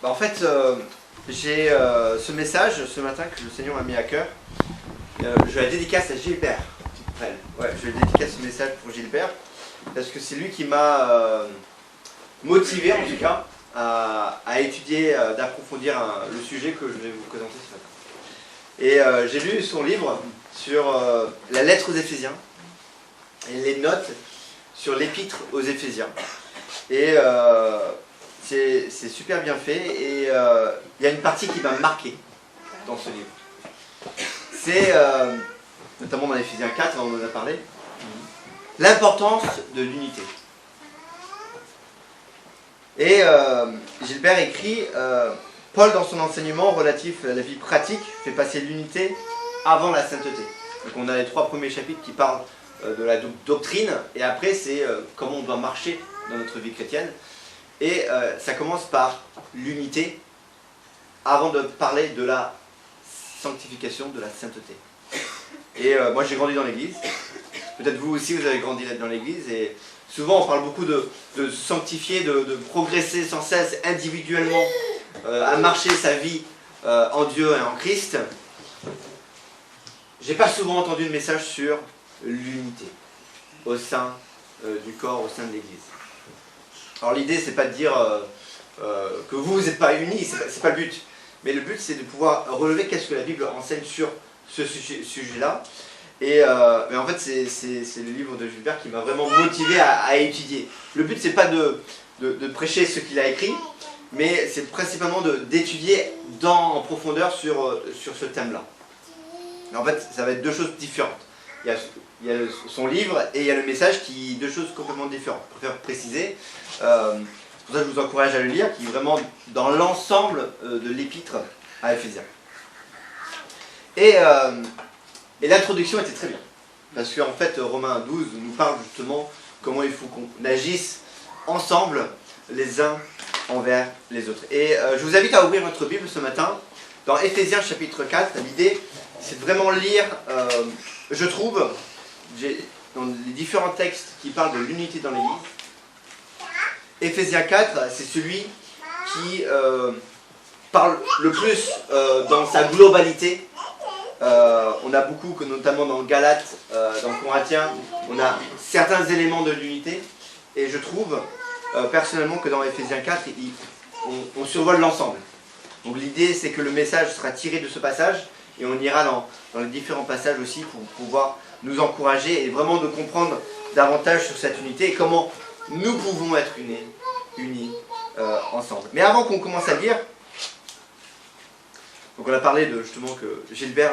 En fait, j'ai ce message ce matin que le Seigneur m'a mis à cœur. Je la dédicace à Gilbert. Ouais, je dédicace ce message pour Gilbert parce que c'est lui qui m'a motivé en tout cas à étudier, d'approfondir le sujet que je vais vous présenter ce matin. Et j'ai lu son livre sur la lettre aux Éphésiens et les notes sur l'épître aux Éphésiens. Et c'est super bien fait et il y a une partie qui m'a marqué dans ce livre. C'est, notamment dans Éphésiens 4, on en a parlé, l'importance de l'unité. Et Gilbert écrit, Paul dans son enseignement relatif à la vie pratique fait passer l'unité avant la sainteté. Donc on a les 3 premiers chapitres qui parlent de la doctrine et après c'est comment on doit marcher dans notre vie chrétienne. Et ça commence par l'unité avant de parler de la sanctification, de la sainteté. Et moi j'ai grandi dans l'église, peut-être vous aussi vous avez grandi dans l'église, et souvent on parle beaucoup de sanctifier, de progresser sans cesse individuellement, à marcher sa vie en Dieu et en Christ. J'ai pas souvent entendu de message sur l'unité au sein du corps, au sein de l'église. Alors l'idée c'est pas de dire que vous n'êtes pas unis, c'est pas le but. Mais le but c'est de pouvoir relever qu'est-ce que la Bible enseigne sur ce sujet-là. Et mais en fait c'est le livre de Gilbert qui m'a vraiment motivé à étudier. Le but c'est pas de prêcher ce qu'il a écrit, mais c'est principalement d'étudier en profondeur sur ce thème-là. En fait ça va être 2 choses différentes. Il y a son livre et il y a le message qui 2 choses complètement différentes. Je préfère préciser. C'est pour ça que je vous encourage à le lire, qui est vraiment dans l'ensemble de l'épître à Éphésiens. Et l'introduction était très bien. Parce qu'en fait, Romains 12 nous parle justement comment il faut qu'on agisse ensemble les uns envers les autres. Et je vous invite à ouvrir votre Bible ce matin dans Éphésiens chapitre 4. L'idée, c'est de vraiment lire, je trouve, dans les différents textes qui parlent de l'unité dans l'Église. Éphésiens 4, c'est celui qui parle le plus dans sa globalité. On a beaucoup, notamment dans Galates, dans Corinthiens, on a certains éléments de l'unité. Et je trouve personnellement que dans Éphésiens 4, on survole l'ensemble. Donc l'idée c'est que le message sera tiré de ce passage et on ira dans les différents passages aussi pour pouvoir nous encourager et vraiment de comprendre davantage sur cette unité et comment nous pouvons être unis ensemble. Mais avant qu'on commence à lire, donc on a parlé de justement que Gilbert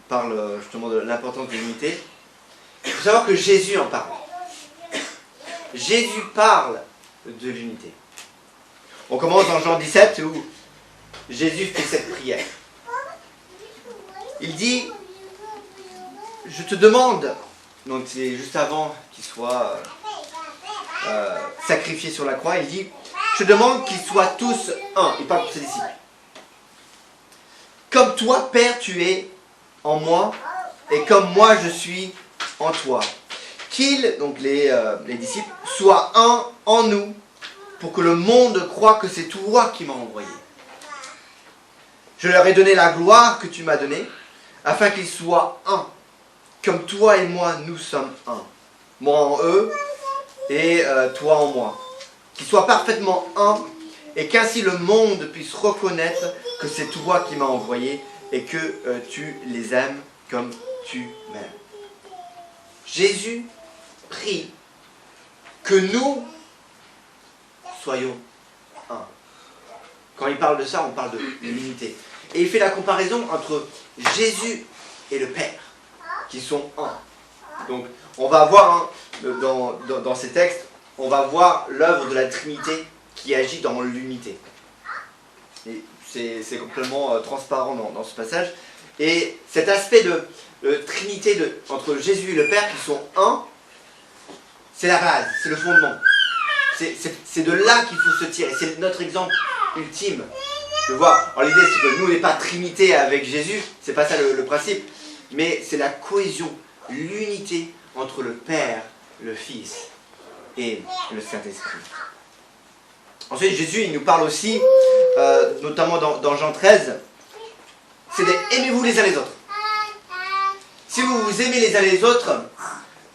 parle justement de l'importance de l'unité. Il faut savoir que Jésus en parle. Jésus parle de l'unité. On commence dans Jean 17 où Jésus fait cette prière. Il dit, je te demande, donc c'est juste avant qu'il soit sacrifié sur la croix, il dit, je demande qu'ils soient tous un. Il parle pour ses disciples. Comme toi, Père, tu es en moi, et comme moi je suis en toi. Qu'ils, donc les disciples, soient un en nous, pour que le monde croie que c'est toi qui m'as envoyé. Je leur ai donné la gloire que tu m'as donnée, afin qu'ils soient un, comme toi et moi, nous sommes un. Moi en eux, et toi en moi. Qu'ils soient parfaitement un, et qu'ainsi le monde puisse reconnaître que c'est toi qui m'as envoyé, et que tu les aimes comme tu m'aimes. Jésus prie que nous soyons un. Quand il parle de ça, on parle de l'unité. Et il fait la comparaison entre Jésus et le Père, qui sont un. Donc, on va voir dans ces textes, on va voir l'œuvre de la Trinité qui agit dans l'unité. Et c'est complètement transparent dans ce passage. Et cet aspect de Trinité entre Jésus et le Père qui sont un, c'est la base, c'est le fondement. C'est de là qu'il faut se tirer. C'est notre exemple ultime de voir. Alors l'idée c'est que nous on n'est pas Trinité avec Jésus, c'est pas ça le principe, mais c'est la cohésion, l'unité entre le Père, le Fils et le Saint-Esprit. Ensuite, Jésus, il nous parle aussi, notamment dans Jean 13, c'est aimez-vous les uns les autres. Si vous vous aimez les uns les autres,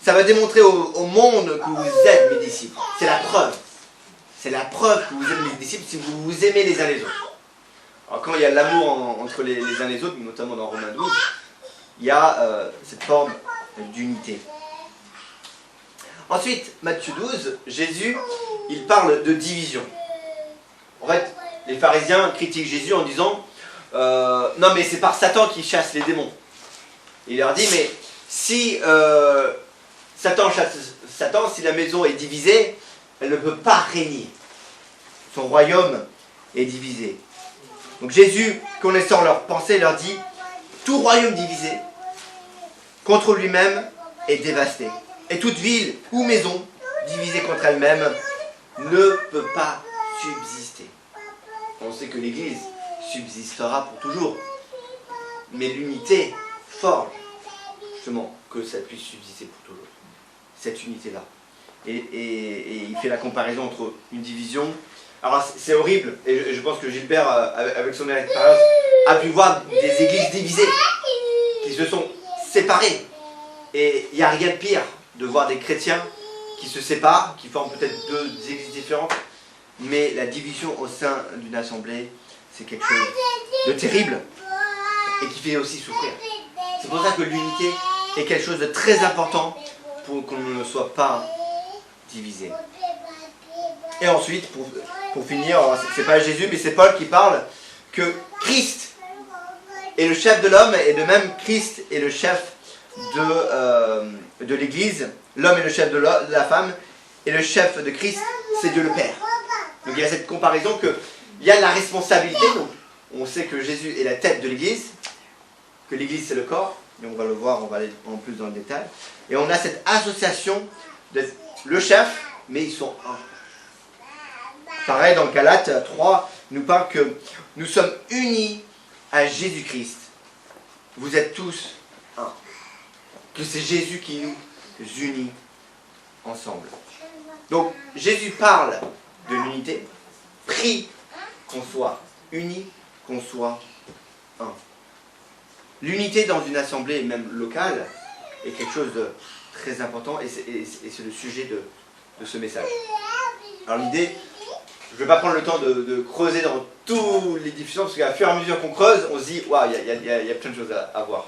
ça va démontrer au monde que vous êtes mes disciples. C'est la preuve. C'est la preuve que vous êtes mes disciples si vous vous aimez les uns les autres. Alors quand il y a l'amour entre les uns les autres, notamment dans Romains 12, il y a cette forme d'unité. Ensuite, Matthieu 12, Jésus, il parle de division. En fait, les pharisiens critiquent Jésus en disant non mais c'est par Satan qui chasse les démons. Il leur dit mais si Satan chasse Satan, si la maison est divisée, elle ne peut pas régner. Son royaume est divisé. Donc Jésus, connaissant leurs pensées, leur dit tout royaume divisé contre lui-même est dévasté. Et toute ville ou maison divisée contre elle-même ne peut pas subsister. On sait que l'Église subsistera pour toujours. Mais l'unité forge justement que ça puisse subsister pour toujours. Cette unité-là. Et il fait la comparaison entre une division. Alors c'est horrible, et je pense que Gilbert, avec son expérience, a pu voir des églises divisées, qui se sont séparées. Et il n'y a rien de pire de voir des chrétiens qui se séparent, qui forment peut-être deux églises différentes, mais la division au sein d'une assemblée, c'est quelque chose de terrible, et qui fait aussi souffrir. C'est pour ça que l'unité est quelque chose de très important pour qu'on ne soit pas divisé. Et ensuite, pour finir, c'est pas Jésus, mais c'est Paul qui parle que Christ est le chef de l'homme, et de même Christ est le chef de l'Église. L'homme est le chef de la femme, et le chef de Christ, c'est Dieu le Père. Donc il y a cette comparaison qu'il y a la responsabilité. Donc on sait que Jésus est la tête de l'Église, que l'Église c'est le corps, et on va le voir, on va aller en plus dans le détail. Et on a cette association de le chef, mais ils sont un. Pareil, dans Galates 3, il nous parle que nous sommes unis à Jésus-Christ. Vous êtes tous un. Que c'est Jésus qui nous unit ensemble. Donc, Jésus parle de l'unité, prie qu'on soit unis, qu'on soit un. L'unité dans une assemblée, même locale, est quelque chose de très important, et c'est le sujet de ce message. Alors l'idée, je ne vais pas prendre le temps de creuser dans toutes les diffusions, parce qu'à fur et à mesure qu'on creuse, on se dit, waouh, il y a plein de choses à voir.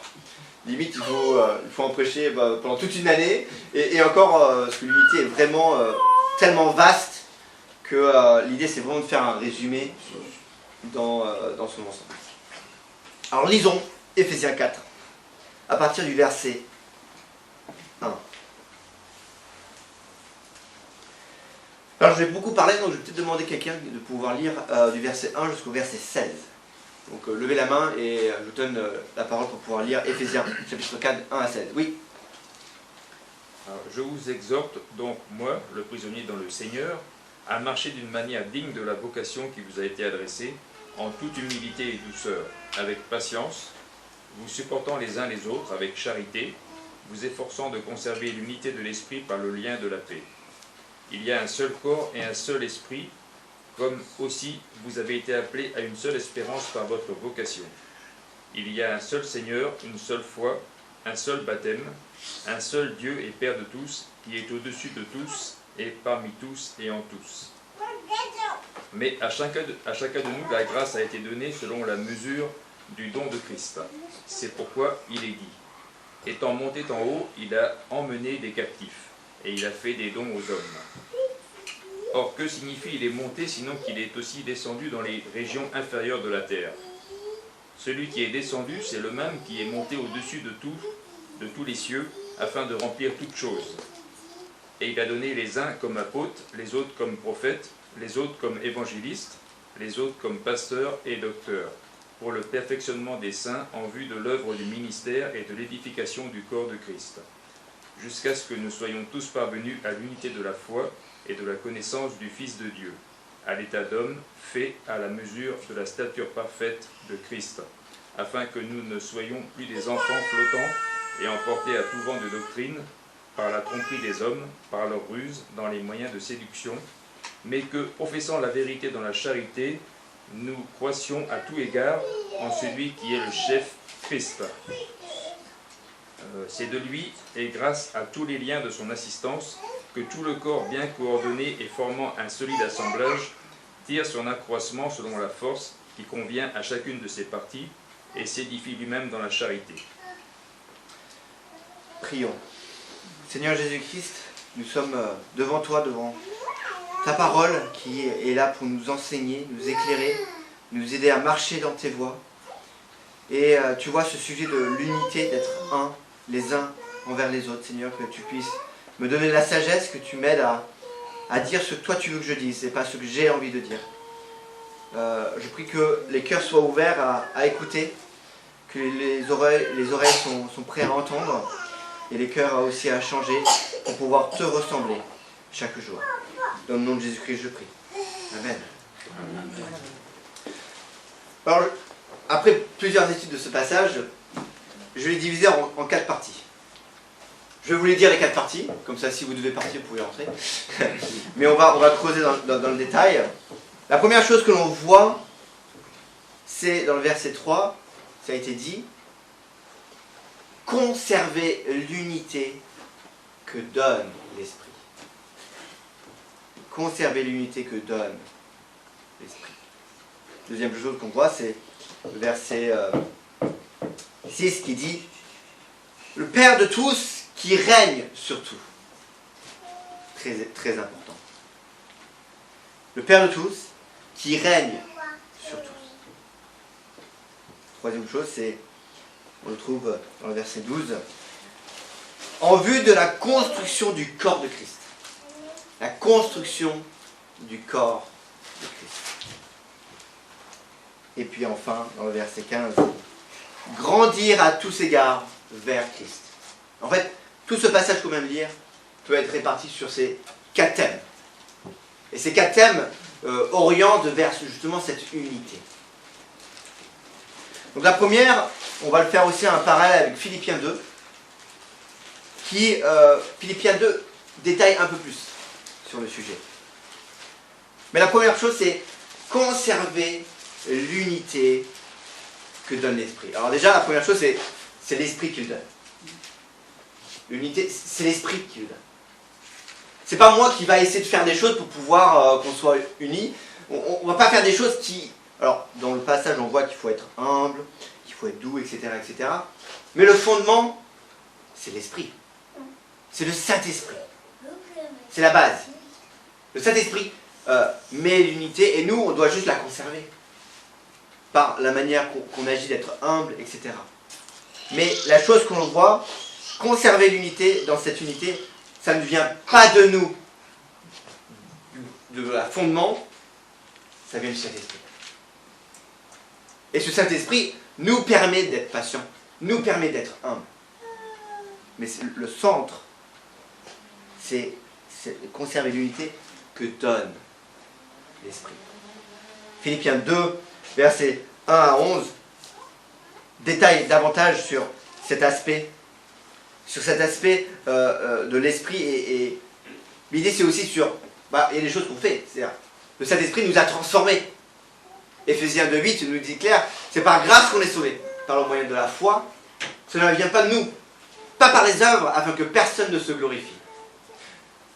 Limite, il faut en prêcher pendant toute une année, et encore, parce que l'unité est vraiment tellement vaste, que l'idée c'est vraiment de faire un résumé dans son ensemble. Alors lisons Ephésiens 4, à partir du verset 1. Alors je vais beaucoup parler, donc je vais peut-être demander à quelqu'un de pouvoir lire du verset 1 jusqu'au verset 16. Donc levez la main et je vous donne la parole pour pouvoir lire Ephésiens chapitre 4, 1 à 16. Oui. Alors, je vous exhorte donc, moi, le prisonnier dans le Seigneur, à marcher d'une manière digne de la vocation qui vous a été adressée, en toute humilité et douceur, avec patience, vous supportant les uns les autres avec charité, vous efforçant de conserver l'unité de l'esprit par le lien de la paix. Il y a un seul corps et un seul esprit, comme aussi vous avez été appelés à une seule espérance par votre vocation. Il y a un seul Seigneur, une seule foi, un seul baptême, un seul Dieu et Père de tous, qui est au-dessus de tous, et parmi tous et en tous. Mais à chacun de nous, la grâce a été donnée selon la mesure du don de Christ. C'est pourquoi il est dit, étant monté en haut, il a emmené des captifs, et il a fait des dons aux hommes. Or, que signifie il est monté, sinon qu'il est aussi descendu dans les régions inférieures de la terre? Celui qui est descendu, c'est le même qui est monté au-dessus de tous les cieux, afin de remplir toutes choses. Et il a donné les uns comme apôtres, les autres comme prophètes, les autres comme évangélistes, les autres comme pasteurs et docteurs, pour le perfectionnement des saints en vue de l'œuvre du ministère et de l'édification du corps de Christ, jusqu'à ce que nous soyons tous parvenus à l'unité de la foi et de la connaissance du Fils de Dieu, à l'état d'homme fait à la mesure de la stature parfaite de Christ, afin que nous ne soyons plus des enfants flottants et emportés à tout vent de doctrine, par la tromperie des hommes, par leur ruse, dans les moyens de séduction, mais que, professant la vérité dans la charité, nous croissions à tout égard en celui qui est le chef, Christ. C'est de lui, et grâce à tous les liens de son assistance, que tout le corps bien coordonné et formant un solide assemblage tire son accroissement selon la force qui convient à chacune de ses parties et s'édifie lui-même dans la charité. Prions. Seigneur Jésus-Christ, nous sommes devant toi, devant ta parole qui est là pour nous enseigner, nous éclairer, nous aider à marcher dans tes voies. Et tu vois ce sujet de l'unité, d'être un, les uns envers les autres, Seigneur, que tu puisses me donner la sagesse, que tu m'aides à dire ce que toi tu veux que je dise, et pas ce que j'ai envie de dire. Je prie que les cœurs soient ouverts à écouter, que les oreilles sont prêts à entendre, et les cœurs aussi à changer pour pouvoir te ressembler chaque jour. Dans le nom de Jésus-Christ, je prie. Amen. Alors, après plusieurs études de ce passage, je vais les diviser en 4 parties. Je vais vous les dire les 4 parties, comme ça si vous devez partir, vous pouvez rentrer. Mais on va creuser dans le détail. La première chose que l'on voit, c'est dans le verset 3, ça a été dit, conserver l'unité que donne l'Esprit. Conserver l'unité que donne l'Esprit. Deuxième chose qu'on voit, c'est le verset 6 qui dit « Le Père de tous qui règne sur tout ». Très, très important. Le Père de tous qui règne sur tous. Troisième chose, c'est, on le trouve dans le verset 12, « En vue de la construction du corps de Christ ». La construction du corps de Christ. Et puis enfin, dans le verset 15, grandir à tous égards vers Christ. En fait, tout ce passage qu'on vient de lire peut être réparti sur ces 4 thèmes. Et ces 4 thèmes orientent vers justement cette unité. Donc la première, on va le faire aussi un parallèle avec Philippiens 2, qui, Philippiens 2, détaille un peu plus sur le sujet. Mais la première chose, c'est conserver l'unité que donne l'Esprit. Alors déjà, la première chose, c'est l'Esprit qui le donne. L'unité, c'est l'Esprit qui le donne. C'est pas moi qui va essayer de faire des choses pour pouvoir qu'on soit unis. On va pas faire des choses qui... Alors, dans le passage, on voit qu'il faut être humble, qu'il faut être doux, etc., etc. Mais le fondement, c'est l'Esprit. C'est le Saint-Esprit. C'est la base. Le Saint-Esprit met l'unité et nous, on doit juste la conserver. Par la manière qu'on agit, d'être humble, etc. Mais la chose qu'on voit, conserver l'unité, dans cette unité, ça ne vient pas de nous, de la fondement, ça vient du Saint-Esprit. Et ce Saint-Esprit nous permet d'être patients, nous permet d'être humbles. Mais le centre, c'est conserver l'unité que donne l'Esprit. Philippiens 2, versets 1 à 11, détaille davantage sur cet aspect de l'Esprit. Et l'idée, c'est aussi sur... il y a des choses qu'on fait. C'est-à-dire, le Saint-Esprit nous a transformés. Éphésiens 2,8 nous dit clair, c'est par grâce qu'on est sauvé, par le moyen de la foi. Cela ne vient pas de nous, pas par les œuvres, afin que personne ne se glorifie.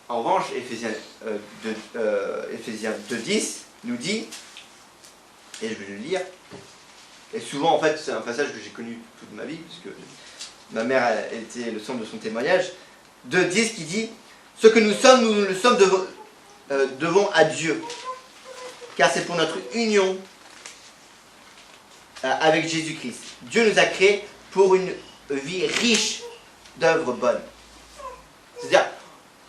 En revanche, Éphésiens 2,10 nous dit, et je vais le lire, et souvent en fait c'est un passage que j'ai connu toute ma vie, puisque ma mère elle était le centre de son témoignage, 2,10 qui dit, ce que nous le sommes devant à Dieu, car c'est pour notre union avec Jésus-Christ. Dieu nous a créés pour une vie riche d'œuvres bonnes. C'est-à-dire,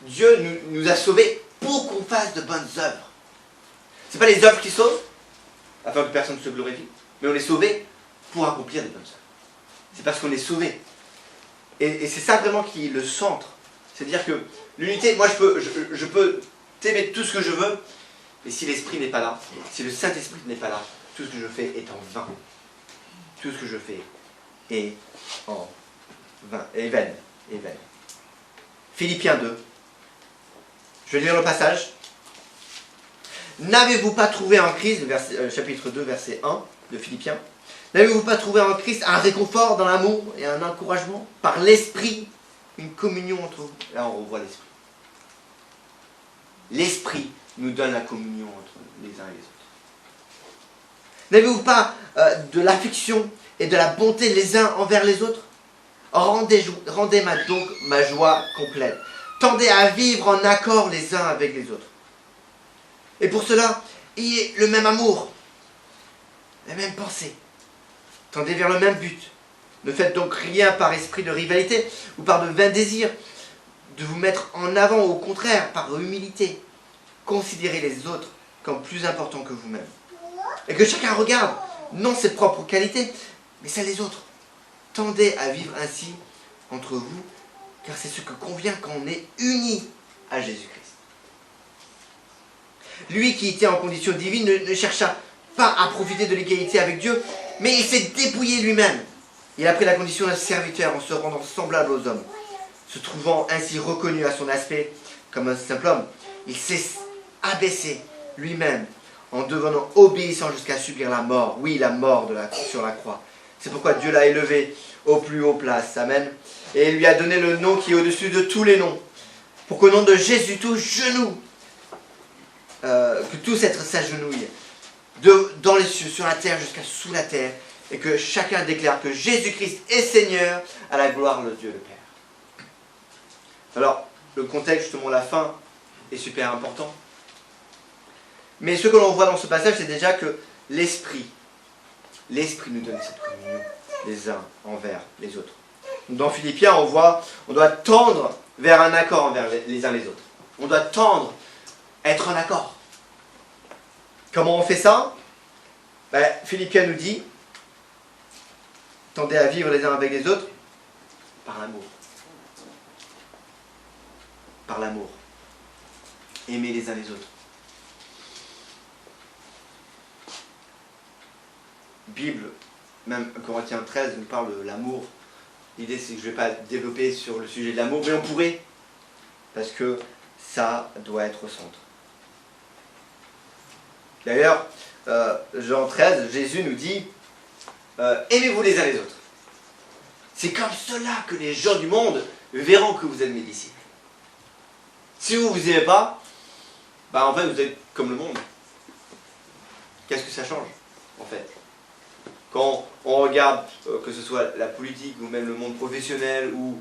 Dieu nous a sauvés pour qu'on fasse de bonnes œuvres. Ce n'est pas les œuvres qui sauvent, afin que personne ne se glorifie, mais on est sauvés pour accomplir des bonnes œuvres. C'est parce qu'on est sauvés. Et c'est ça vraiment qui est le centre. C'est-à-dire que l'unité, moi je peux t'aimer tout ce que je veux, mais si l'Esprit n'est pas là, si le Saint-Esprit n'est pas là, tout ce que je fais est en vain. Tout ce que je fais est en vain, est vain. Philippiens 2. Je vais lire le passage. n'avez-vous pas trouvé en Christ, chapitre 2, verset 1 de Philippiens, n'avez-vous pas trouvé en Christ un réconfort dans l'amour et un encouragement par l'Esprit, une communion entre vous? Là, on revoit l'Esprit. L'Esprit nous donne la communion entre les uns et les autres. N'avez-vous pas de l'affection et de la bonté les uns envers les autres? Rendez donc ma joie complète. Tendez à vivre en accord les uns avec les autres. Et pour cela, ayez le même amour, la même pensée. Tendez vers le même but. Ne faites donc rien par esprit de rivalité ou par de vains désirs de vous mettre en avant, au contraire, par humilité. Considérez les autres comme plus importants que vous-même. Et que chacun regarde, non ses propres qualités, mais celles des autres. Tendez à vivre ainsi entre vous, car c'est ce que convient quand on est unis à Jésus-Christ. Lui qui était en condition divine ne chercha pas à profiter de l'égalité avec Dieu, mais il s'est dépouillé lui-même. Il a pris la condition d'un serviteur en se rendant semblable aux hommes. Se trouvant ainsi reconnu à son aspect comme un simple homme, il s'est abaissé lui-même en devenant obéissant jusqu'à subir la mort. Oui, la mort sur la croix. C'est pourquoi Dieu l'a élevé aux plus hautes places. Amen. Et il lui a donné le nom qui est au-dessus de tous les noms. Pour qu'au nom de Jésus, tous genoux, que tous êtres s'agenouillent, dans les cieux, sur la terre, jusqu'à sous la terre, et que chacun déclare que Jésus-Christ est Seigneur, à la gloire de Dieu le Père. Alors, le contexte, justement, la fin, est super important. Mais ce que l'on voit dans ce passage, c'est déjà que l'Esprit nous donne cette communion les uns envers les autres. Dans Philippiens, on voit, on doit tendre vers un accord envers les uns les autres. On doit tendre, être en accord. Comment on fait ça? Philippiens nous dit, tendez à vivre les uns avec les autres par l'amour. Par l'amour. Aimer les uns les autres. Bible, même Corinthiens 13, nous parle de l'amour. L'idée, c'est que je ne vais pas développer sur le sujet de l'amour, mais on pourrait, parce que ça doit être au centre. D'ailleurs, Jean 13, Jésus nous dit aimez-vous les uns les autres. C'est comme cela que les gens du monde verront que vous êtes mes disciples. Si vous ne vous aimez pas, en fait, vous êtes comme le monde. Qu'est-ce que ça change, en fait? Quand on regarde, que ce soit la politique ou même le monde professionnel, ou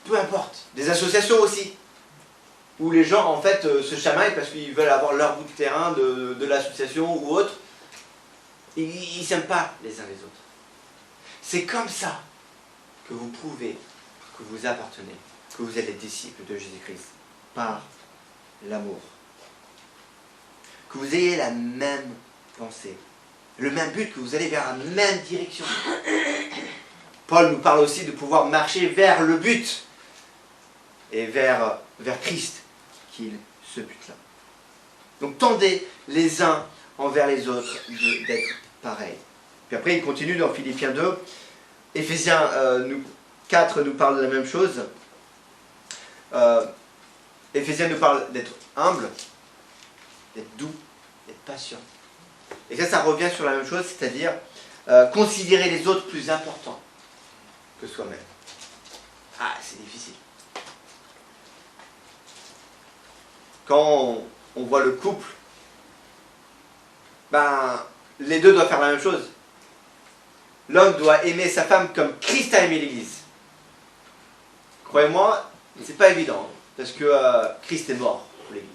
peu importe, des associations aussi, où les gens en fait se chamaillent parce qu'ils veulent avoir leur bout de terrain de l'association ou autre, ils ne s'aiment pas les uns les autres. C'est comme ça que vous prouvez que vous appartenez, que vous êtes les disciples de Jésus-Christ, par l'amour. Que vous ayez la même pensée, le même but, que vous allez vers la même direction. Paul nous parle aussi de pouvoir marcher vers le but et vers Christ, qui est ce but-là. Donc tendez les uns envers les autres d'être pareils. Puis après il continue dans Philippiens 2. Éphésiens 4 nous parle de la même chose. Éphésiens nous parle d'être humble, d'être doux, d'être patient. Et ça revient sur la même chose, c'est-à-dire considérer les autres plus importants que soi-même. Ah, c'est difficile. Quand on voit le couple, les deux doivent faire la même chose. L'homme doit aimer sa femme comme Christ a aimé l'Église. Croyez-moi, c'est pas évident, parce que Christ est mort pour l'Église.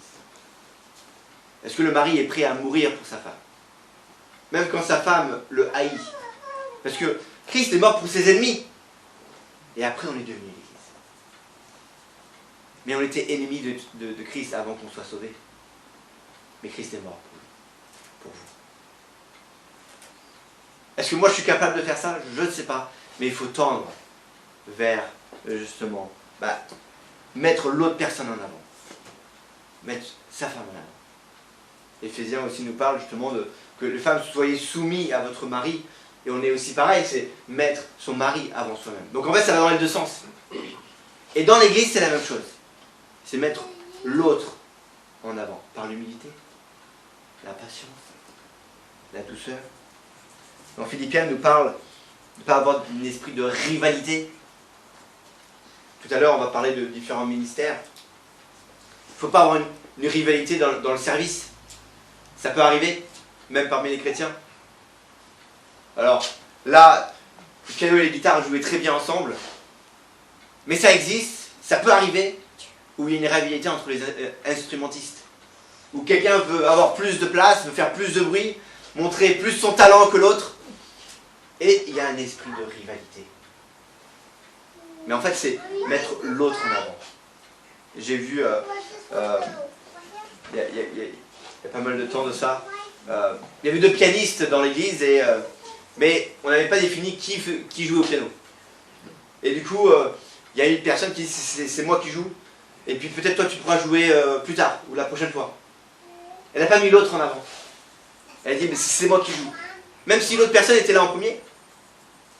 Est-ce que le mari est prêt à mourir pour sa femme? Même quand sa femme le haït. Parce que Christ est mort pour ses ennemis. Et après, on est devenu l'Église. Mais on était ennemis de Christ avant qu'on soit sauvés. Mais Christ est mort pour vous. Est-ce que moi je suis capable de faire ça? Je ne sais pas. Mais il faut tendre vers, justement, mettre l'autre personne en avant. Mettre sa femme en avant. Éphésiens aussi nous parle justement que les femmes soyez soumises à votre mari. Et on est aussi pareil, c'est mettre son mari avant soi-même. Donc en fait, ça va dans les deux sens. Et dans l'église, c'est la même chose. C'est mettre l'autre en avant, par l'humilité. la patience, la douceur. Dans Philippiens, il nous parle de ne pas avoir un esprit de rivalité. Tout à l'heure, on va parler de différents ministères. Il ne faut pas avoir une rivalité dans le service. Ça peut arriver, même parmi les chrétiens. Alors, là, le piano et les guitares jouaient très bien ensemble. Mais ça existe, ça peut arriver, où il y a une rivalité entre les instrumentistes. Où quelqu'un veut avoir plus de place, veut faire plus de bruit, montrer plus son talent que l'autre. Et il y a un esprit de rivalité. Mais en fait, c'est mettre l'autre en avant. J'ai vu, il y a pas mal de temps de ça, il y avait 2 pianistes dans l'église, mais on n'avait pas défini qui jouait au piano. Et du coup, il y a une personne qui dit c'est moi qui joue, et puis peut-être toi tu pourras jouer plus tard, ou la prochaine fois. Elle n'a pas mis l'autre en avant. Elle a dit mais c'est moi qui joue. Même si l'autre personne était là en premier,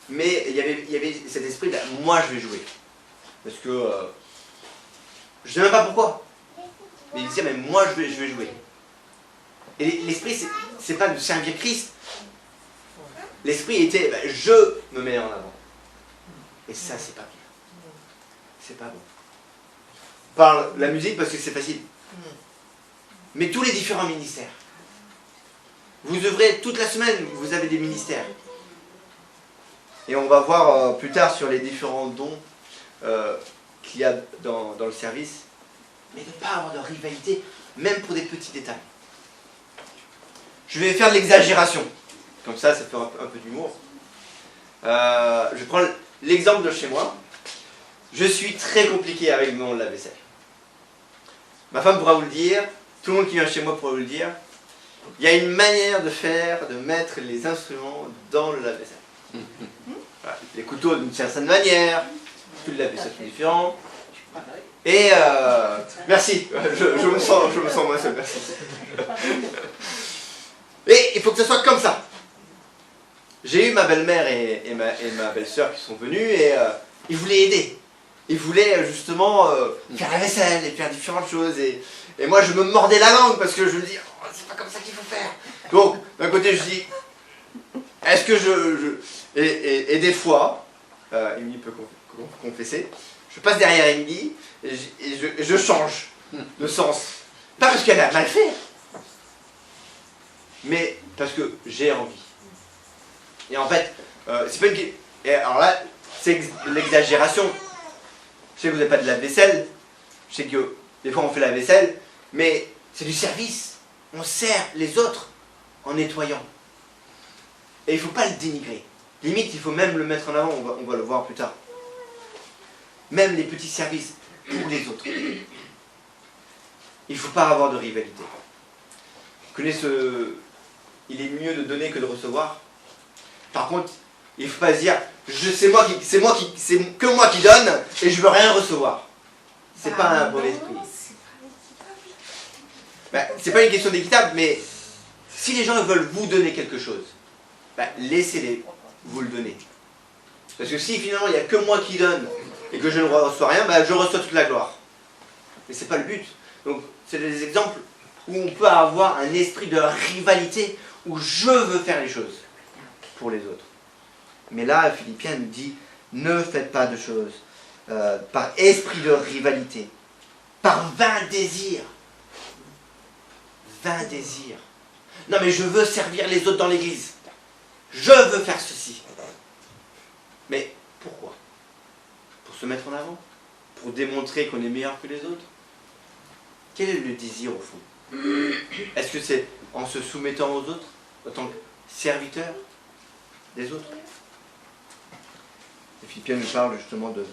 mais il y avait cet esprit de moi je vais jouer. Parce que je ne sais même pas pourquoi. Mais il disait mais moi je vais jouer. Et l'esprit c'est pas de servir Christ. L'esprit était je me mets en avant. Et ça c'est pas bien. C'est pas bon. On parle de la musique parce que c'est facile. Mais tous les différents ministères. Vous œuvrez toute la semaine, vous avez des ministères. Et on va voir plus tard sur les différents dons qu'il y a dans le service. Mais ne pas avoir de rivalité, même pour des petits détails. Je vais faire de l'exagération. Comme ça fait un peu d'humour. Je prends l'exemple de chez moi. Je suis très compliqué avec mon lave-vaisselle. Ma femme pourra vous le dire, tout le monde qui vient chez moi pourra vous le dire. Il y a une manière de mettre les instruments dans le lave-vaisselle. Voilà. Les couteaux d'une certaine manière, tout le lave-vaisselle est différent. Et merci, je me sens moins seul, merci. Et il faut que ce soit comme ça. J'ai eu ma belle-mère et ma belle-sœur qui sont venues et ils voulaient aider. Ils voulaient justement faire la vaisselle et faire différentes choses. Et moi je me mordais la langue parce que je me dis, oh, c'est pas comme ça qu'il faut faire. Donc d'un côté je dis, est-ce que et des fois, Émilie peut confesser, je passe derrière Émilie et je change de sens. Pas parce qu'elle a mal fait, mais parce que j'ai envie. Et en fait, c'est pas une... Et alors là, c'est l'exagération. Je sais que vous n'avez pas de lave-vaisselle, je sais que des fois on fait la vaisselle, mais c'est du service. On sert les autres en nettoyant. Et il ne faut pas le dénigrer. Limite, il faut même le mettre en avant, on va le voir plus tard. Même les petits services pour les autres. Il ne faut pas avoir de rivalité. Vous connaissez il est mieux de donner que de recevoir. Par contre, il ne faut pas se dire, c'est que moi qui donne et je ne veux rien recevoir. C'est pas un bon esprit. C'est pas une question d'équitable, mais si les gens veulent vous donner quelque chose, laissez-les vous le donner. Parce que si finalement il n'y a que moi qui donne et que je ne reçois rien, je reçois toute la gloire. Mais c'est pas le but. Donc c'est des exemples où on peut avoir un esprit de rivalité, où je veux faire les choses pour les autres. Mais là, Philippiens nous dit, ne faites pas de choses par esprit de rivalité, par vain désir. Vain désir. Non mais je veux servir les autres dans l'église. Je veux faire ceci. Mais pourquoi? Pour se mettre en avant? Pour démontrer qu'on est meilleur que les autres? Quel est le désir au fond? Est-ce que c'est en se soumettant aux autres, en tant que serviteur des autres? Et Philippiens nous parle justement de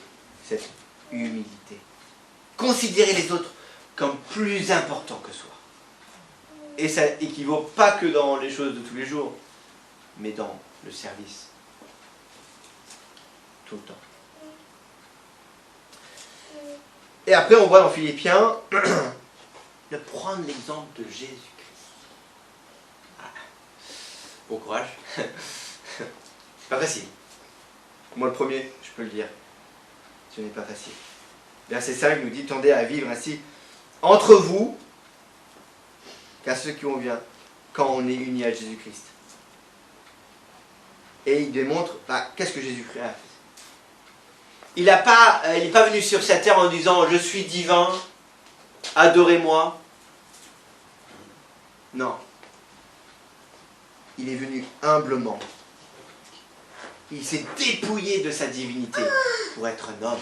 cette humilité. Considérer les autres comme plus importants que soi. Et ça équivaut pas que dans les choses de tous les jours, mais dans le service. Tout le temps. Et après, on voit dans Philippiens de prendre l'exemple de Jésus-Christ. Bon courage. C'est pas facile. Moi, le premier, je peux le dire. Ce n'est pas facile. Verset 5 nous dit, tendez à vivre ainsi entre vous, qu'à ceux qui ont bien quand on est uni à Jésus-Christ. Et il démontre qu'est-ce que Jésus-Christ a fait. Il n'est pas venu sur cette terre en disant « Je suis divin, adorez-moi ». Non. Il est venu humblement. Il s'est dépouillé de sa divinité pour être un homme.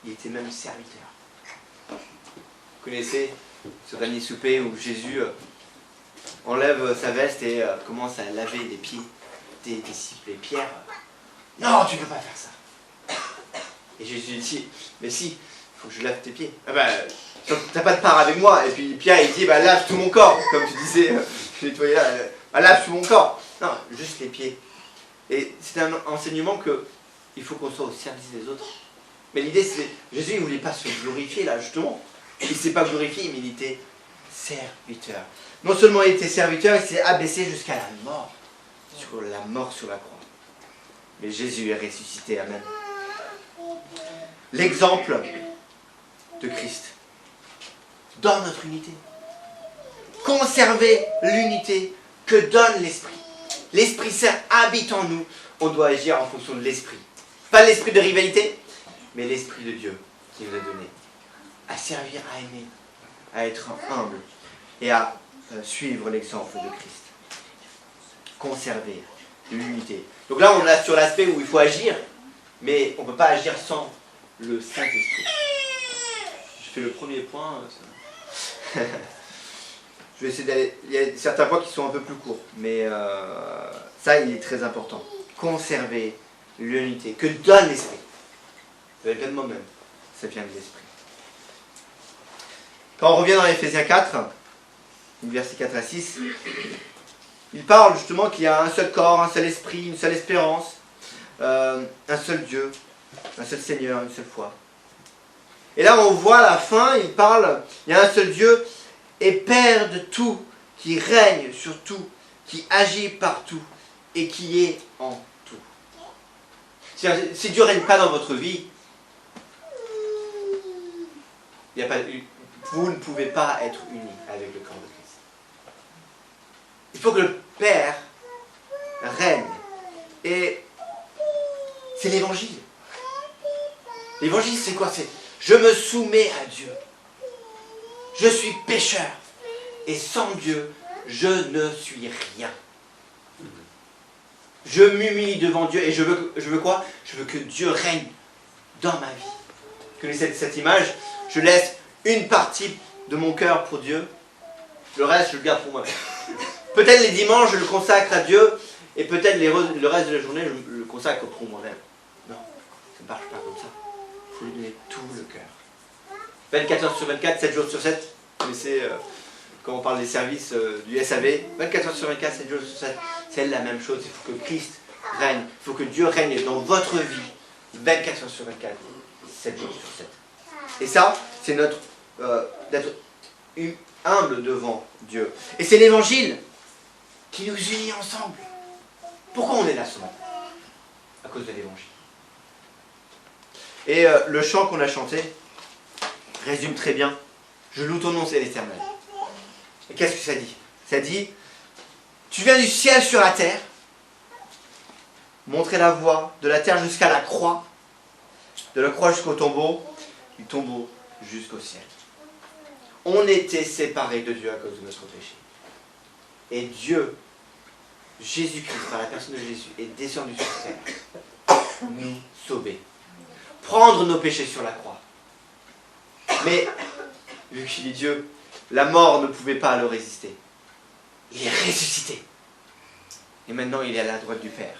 Il était même serviteur. Vous connaissez ce dernier souper où Jésus enlève sa veste et commence à laver les pieds des disciples. Et Pierre, non, tu ne peux pas faire ça. Et Jésus dit, mais si, il faut que je lave tes pieds. Ah t'as pas de part avec moi. Et puis Pierre, il dit, lave tout mon corps, comme tu disais, nettoyer là, lave tout mon corps. Non, juste les pieds. Et c'est un enseignement qu'il faut qu'on soit au service des autres. Mais l'idée, c'est, Jésus, il ne voulait pas se glorifier là, justement. Il ne s'est pas glorifié, mais il était serviteur. Non seulement il était serviteur, il s'est abaissé jusqu'à la mort. Sur la mort sur la croix. Mais Jésus est ressuscité, amen. L'exemple de Christ dans notre unité. Conserver l'unité que donne l'Esprit. L'Esprit Saint habite en nous. On doit agir en fonction de l'Esprit. Pas l'esprit de rivalité, mais l'Esprit de Dieu qui nous a donné. À servir, à aimer, à être humble et à suivre l'exemple de Christ. Conserver l'unité. Donc là, on est sur l'aspect où il faut agir, mais on ne peut pas agir sans le Saint-Esprit. Je fais le premier point. Je vais essayer d'aller. Il y a certains points qui sont un peu plus courts, mais ça, il est très important. Conserver l'unité que donne l'Esprit. Ça vient pas de moi-même, ça vient de l'Esprit. Quand on revient dans Éphésiens 4, versets 4 à 6, il parle justement qu'il y a un seul corps, un seul esprit, une seule espérance, un seul Dieu, un seul Seigneur, une seule foi. Et là on voit à la fin, il parle, il y a un seul Dieu et Père de tout, qui règne sur tout, qui agit partout et qui est en tout. Si Dieu ne règne pas dans votre vie, il y a pas, vous ne pouvez pas être unis avec le corps de Christ. Il faut que le Père règne. Et c'est l'évangile. L'évangile, c'est quoi? C'est je me soumets à Dieu. Je suis pécheur. Et sans Dieu, je ne suis rien. Je m'humilie devant Dieu et je veux quoi? Je veux que Dieu règne dans ma vie. Vous connaissez cette image? Je laisse une partie de mon cœur pour Dieu. Le reste, je le garde pour moi. Peut-être les dimanches, je le consacre à Dieu. Et peut-être le reste de la journée, je le consacre pour moi-même. Non, ça ne marche pas comme ça. Il faut lui donner tout le cœur. 24 heures sur 24, 7 jours sur 7. Vous connaissez, quand on parle des services du SAV, 24 heures sur 24, 7 jours sur 7. C'est la même chose. Il faut que Christ règne. Il faut que Dieu règne dans votre vie. 24 heures sur 24, 7 jours sur 7. Et ça, c'est notre d'être humble devant Dieu. Et c'est l'évangile qui nous unit ensemble. Pourquoi on est là ce matin? À cause de l'évangile. Et le chant qu'on a chanté résume très bien. Je loue ton nom, c'est l'Éternel. Et qu'est-ce que ça dit? Ça dit, tu viens du ciel sur la terre, montrer la voie de la terre jusqu'à la croix, de la croix jusqu'au tombeau, du tombeau jusqu'au ciel. On était séparés de Dieu à cause de notre péché. Et Dieu, Jésus-Christ, par la personne de Jésus, est descendu sur terre, nous sauver, prendre nos péchés sur la croix. Mais, vu qu'il est Dieu, la mort ne pouvait pas le résister. Il est ressuscité. Et maintenant, il est à la droite du Père.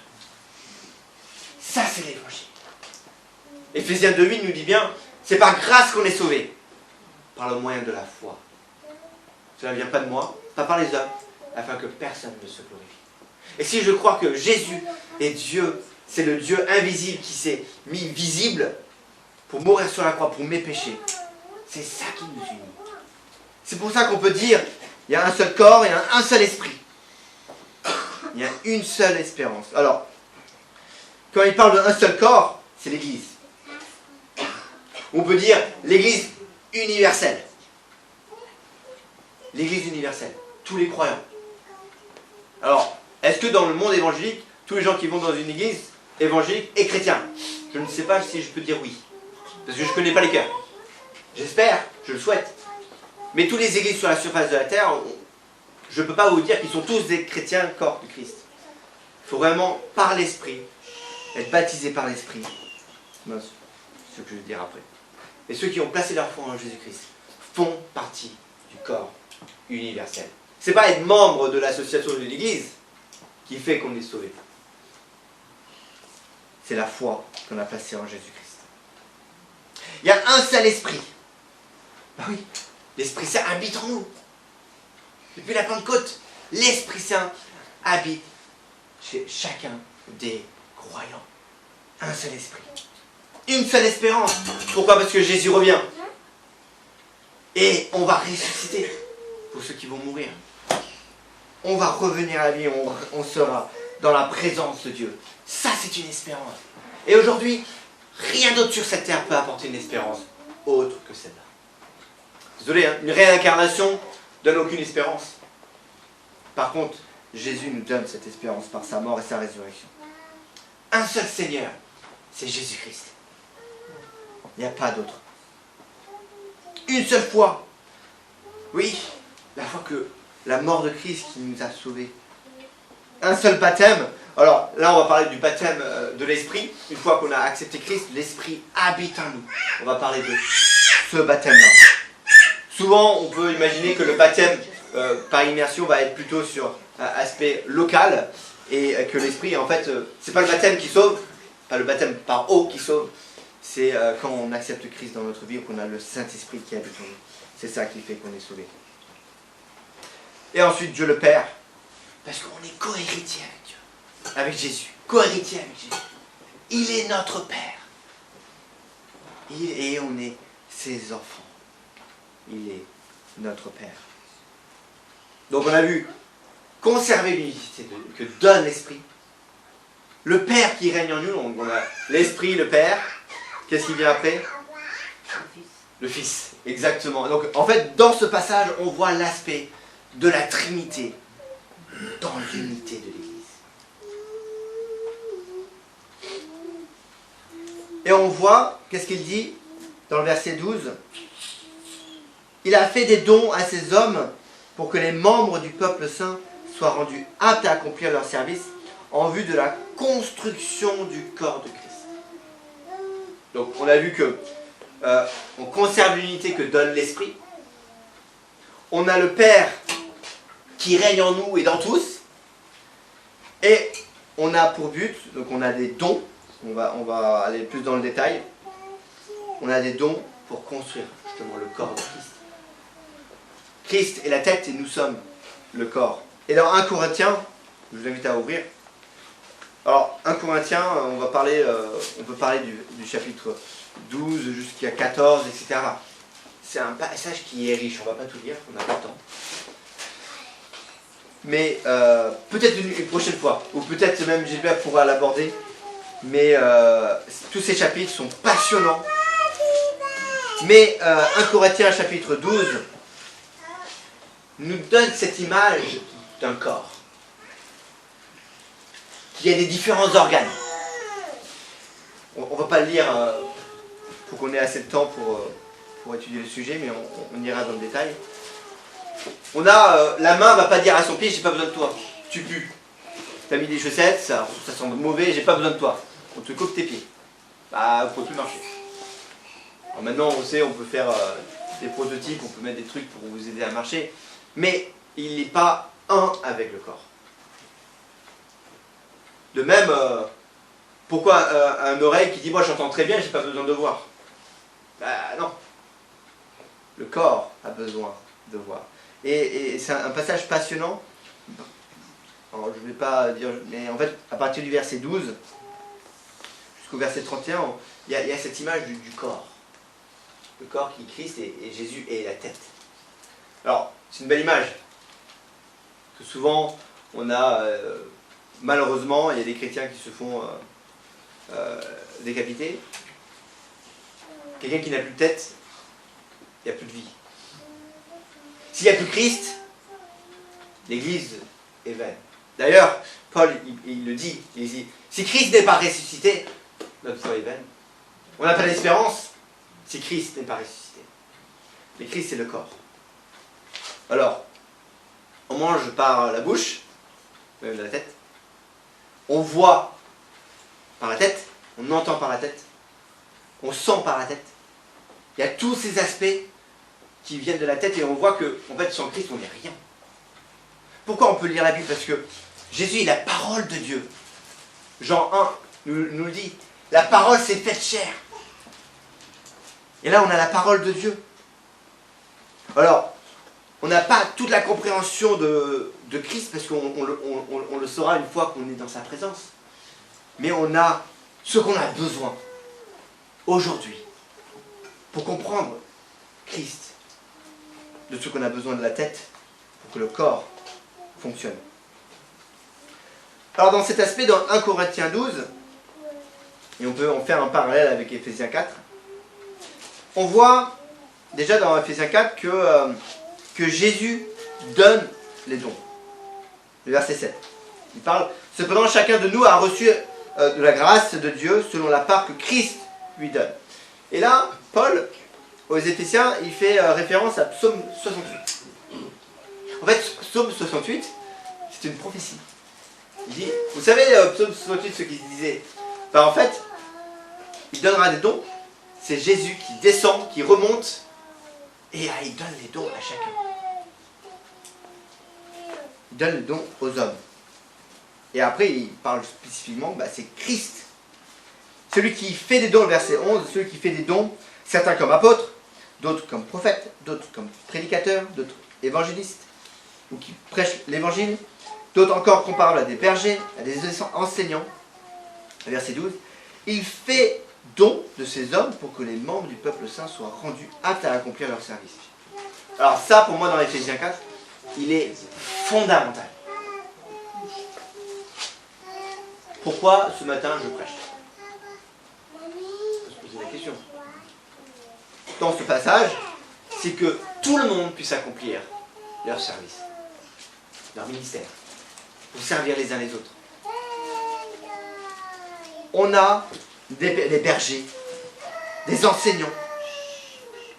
Ça, c'est l'évangile. Éphésiens 2:8 nous dit bien, c'est par grâce qu'on est sauvé, par le moyen de la foi. Cela ne vient pas de moi, pas par les hommes, afin que personne ne se glorifie. Et si je crois que Jésus est Dieu, c'est le Dieu invisible qui s'est mis visible pour mourir sur la croix pour mes péchés, c'est ça qui nous unit. C'est pour ça qu'on peut dire, il y a un seul corps et un seul esprit. Il y a une seule espérance. Alors, quand il parle d'un seul corps, c'est l'Église. On peut dire l'Église universelle. L'Église universelle. tous les croyants. Alors, est-ce que dans le monde évangélique, tous les gens qui vont dans une église évangélique est chrétien? Je ne sais pas si je peux dire oui. Parce que je ne connais pas les cœurs. J'espère, je le souhaite. Mais toutes les églises sur la surface de la terre, je ne peux pas vous dire qu'ils sont tous des chrétiens corps de Christ. Il faut vraiment, par l'Esprit, être baptisé par l'Esprit. C'est ce que je vais dire après. Et ceux qui ont placé leur foi en Jésus-Christ font partie du corps universel. C'est pas être membre de l'association de l'Église qui fait qu'on est sauvé. C'est la foi qu'on a placée en Jésus-Christ. Il y a un seul esprit. Ben oui, l'Esprit Saint habite en nous. Depuis la Pentecôte, l'Esprit Saint habite chez chacun des croyants. Un seul esprit. Une seule espérance. Pourquoi? Parce que Jésus revient. Et on va ressusciter pour ceux qui vont mourir. On va revenir à la vie, on sera dans la présence de Dieu. Ça, c'est une espérance. Et aujourd'hui, rien d'autre sur cette terre peut apporter une espérance autre que celle-là. Désolé, hein, une réincarnation donne aucune espérance. Par contre, Jésus nous donne cette espérance par sa mort et sa résurrection. Un seul Seigneur, c'est Jésus-Christ. Il n'y a pas d'autre. Une seule foi. Oui, la foi que la mort de Christ qui nous a sauvés. Un seul baptême. Alors là, on va parler du baptême de l'Esprit. Une fois qu'on a accepté Christ, l'Esprit habite en nous. On va parler de ce baptême-là. Souvent, on peut imaginer que le baptême par immersion va être plutôt sur un aspect local et que l'Esprit, en fait, c'est pas le baptême qui sauve, pas le baptême par eau qui sauve, c'est quand on accepte Christ dans notre vie, qu'on a le Saint-Esprit qui habite en nous. C'est ça qui fait qu'on est sauvé. Et ensuite, Dieu le Père, parce qu'on est co-héritier avec Dieu, avec Jésus, co-héritier avec Jésus. Il est notre Père. Et on est ses enfants. Il est notre Père. Donc on a vu conserver l'unité que donne l'Esprit. Le Père qui règne en nous, donc on a l'Esprit, le Père. Qu'est-ce qui vient après? Le Fils, exactement. Donc en fait, dans ce passage, on voit l'aspect de la Trinité dans l'unité de l'Église. Et on voit, qu'est-ce qu'il dit dans le verset 12? Il a fait des dons à ces hommes pour que les membres du peuple saint soient rendus aptes à accomplir leur service en vue de la construction du corps de Christ. Donc on a vu que on conserve l'unité que donne l'Esprit. On a le Père qui règne en nous et dans tous. Et on a pour but, donc on a des dons, on va aller plus dans le détail. On a des dons pour construire justement le corps de Christ. Christ est la tête et nous sommes le corps. Et dans 1 Corinthiens, je vous invite à ouvrir. Alors 1 Corinthiens, on peut parler du chapitre 12 jusqu'à 14, etc. C'est un passage qui est riche, on ne va pas tout lire, on n'a pas le temps. Mais peut-être une prochaine fois, ou peut-être même Gilbert pourra l'aborder. Mais tous ces chapitres sont passionnants. Mais 1 Corinthiens chapitre 12 nous donne cette image d'un corps qui a des différents organes. On ne va pas le lire, pour qu'on ait assez de temps pour étudier le sujet, mais on ira dans le détail. On a la main va pas dire à son pied, j'ai pas besoin de toi, tu pues. T'as mis des chaussettes, ça sent mauvais, j'ai pas besoin de toi. On te coupe tes pieds. Bah, vous pouvez plus marcher. Alors maintenant, on sait, on peut faire des prototypes, on peut mettre des trucs pour vous aider à marcher, mais il n'est pas un avec le corps. De même, pourquoi un oreille qui dit moi j'entends très bien, j'ai pas besoin de voir? Bah non. Le corps a besoin de voir. Et c'est un passage passionnant. Alors je ne vais pas dire, mais en fait, à partir du verset 12 jusqu'au verset 31, il y a cette image du corps. Le corps qui est Christ et Jésus est la tête. Alors, c'est une belle image. Que souvent, on a, malheureusement, il y a des chrétiens qui se font décapiter. Quelqu'un qui n'a plus de tête, il n'y a plus de vie. S'il n'y a plus Christ, l'Église est vaine. D'ailleurs, Paul, il le dit, il dit, si Christ n'est pas ressuscité, notre foi est vaine. On n'a pas d'espérance si Christ n'est pas ressuscité. Mais Christ, c'est le corps. Alors, on mange par la bouche, même la tête. On voit par la tête, on entend par la tête, on sent par la tête. Il y a tous ces aspects qui viennent de la tête et on voit que, en fait, sans Christ, on n'est rien. Pourquoi on peut lire la Bible? Parce que Jésus est la parole de Dieu. Jean 1 nous le dit. La parole s'est faite chair. Et là, on a la parole de Dieu. Alors, on n'a pas toute la compréhension de Christ parce qu'on le saura une fois qu'on est dans sa présence. Mais on a ce qu'on a besoin aujourd'hui pour comprendre Christ, de ce qu'on a besoin de la tête pour que le corps fonctionne. Alors dans cet aspect, dans 1 Corinthiens 12, et on peut en faire un parallèle avec Éphésiens 4, on voit déjà dans Éphésiens 4 que Jésus donne les dons. Le verset 7. Il parle, cependant chacun de nous a reçu de la grâce de Dieu selon la part que Christ lui donne. Et là, Paul, aux Éphésiens, il fait référence à Psaume 68. En fait, Psaume 68, c'est une prophétie. Il dit, vous savez, Psaume 68, ce qu'il disait, en fait, il donnera des dons. C'est Jésus qui descend, qui remonte, et il donne les dons à chacun. Il donne les dons aux hommes. Et après, il parle spécifiquement, c'est Christ. Celui qui fait des dons, le verset 11, celui qui fait des dons, certains comme apôtres, d'autres comme prophètes, d'autres comme prédicateurs, d'autres évangélistes, ou qui prêchent l'évangile, d'autres encore comparables à des bergers, à des enseignants. Verset 12, il fait don de ces hommes pour que les membres du peuple saint soient rendus aptes à accomplir leur service. Alors ça, pour moi, dans Éphésiens 4, il est fondamental. Pourquoi ce matin je prêche? On peut se poser la question. Dans ce passage, c'est que tout le monde puisse accomplir leur service, leur ministère, pour servir les uns les autres. On a des bergers, des enseignants,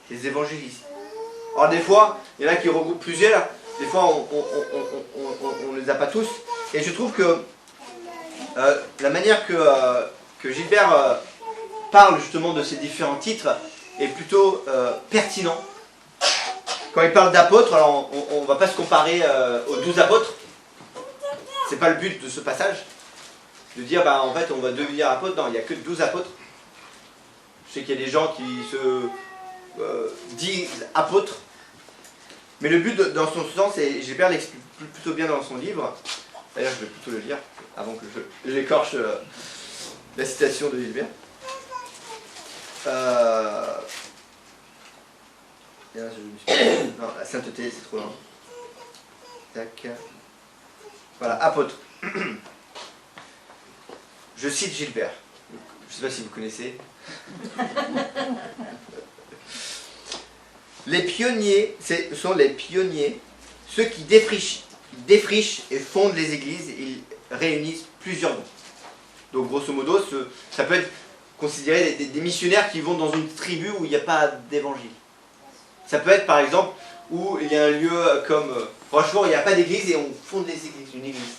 des évangélistes. Alors des fois, il y en a qui regroupent plusieurs, des fois on ne les a pas tous. Et je trouve que la manière que Gilbert parle justement de ces différents titres est plutôt pertinent. Quand il parle d'apôtres, alors on ne va pas se comparer aux 12 apôtres. C'est pas le but de ce passage. De dire, en fait, on va devenir apôtre. Non, il n'y a que 12 apôtres. Je sais qu'il y a des gens qui se disent apôtres. Mais le but, dans son sens, et Gilbert l'explique plutôt bien dans son livre, d'ailleurs je vais plutôt le lire, avant que j'écorche la citation de Gilbert. Non, la sainteté, c'est trop loin. Tac. Voilà, apôtre. Je cite Gilbert. Je ne sais pas si vous connaissez. Les pionniers, ce sont les pionniers, ceux qui défrichent et fondent les églises. Ils réunissent plusieurs dons. Donc grosso modo, ça peut être considéré des missionnaires qui vont dans une tribu où il n'y a pas d'évangile. Ça peut être par exemple où il y a un lieu comme franchement il n'y a pas d'église et on fonde des églises, une église.